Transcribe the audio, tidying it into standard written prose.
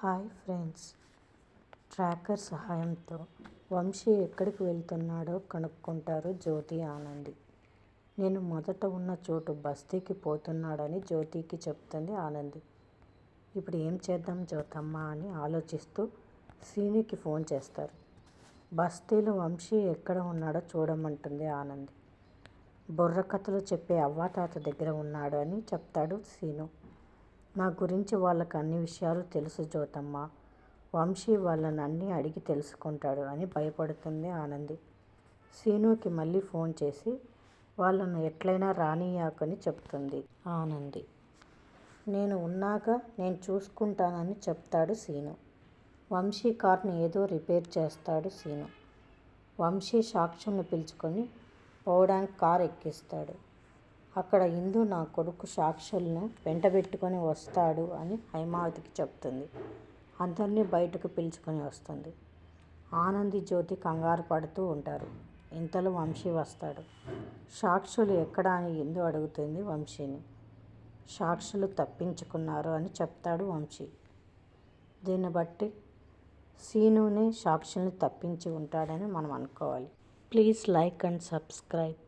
Hi friends, tracker సహాయంతో వంశీ ఎక్కడికి వెళ్తున్నాడో కనుక్కుంటారు జ్యోతి, ఆనంది. నేను మొదట ఉన్న చోటు బస్తీకి పోతున్నాడని జ్యోతికి చెప్తుంది ఆనంది. ఇప్పుడు ఏం చేద్దాం జ్యోతమ్మ అని ఆలోచిస్తూ శ్రీనుకి ఫోన్ చేస్తారు. బస్తీలో వంశీ ఎక్కడ ఉన్నాడో చూడమంటుంది ఆనంది. బుర్రకథలు చెప్పే అవ్వాతాత దగ్గర ఉన్నాడు అని చెప్తాడు శ్రీను. నా గురించి వాళ్ళకి అన్ని విషయాలు తెలుసు జ్యోతమ్మ, వంశీ వాళ్ళని అన్నీ అడిగి తెలుసుకుంటాడు అని భయపడుతుంది ఆనంది. శ్రీనుకి మళ్ళీ ఫోన్ చేసి వాళ్ళను ఎట్లయినా రానియాకని చెప్తుంది ఆనంది. నేను ఉన్నాక నేను చూసుకుంటానని చెప్తాడు శ్రీను. వంశీ కార్ని ఏదో రిపేర్ చేస్తాడు శ్రీను. వంశీ సాక్షుల్ని పిలుచుకొని పోవడానికి కారు ఎక్కిస్తాడు. అక్కడ ఇందు నా కొడుకు సాక్షులను వెంటబెట్టుకొని వస్తాడు అని హైమావతికి చెప్తుంది. అందరినీ బయటకు పిలుచుకొని వస్తుంది. ఆనంది, జ్యోతి కంగారు పడుతూ ఉంటారు. ఇంతలో వంశీ వస్తాడు. సాక్షులు ఎక్కడా అని ఇందు అడుగుతుంది వంశీని. సాక్షులు తప్పించుకున్నారు అని చెప్తాడు వంశీ. దీన్ని బట్టి శ్రీనునే సాక్షుల్ని తప్పించి ఉంటాడని మనం అనుకోవాలి. Please like and subscribe.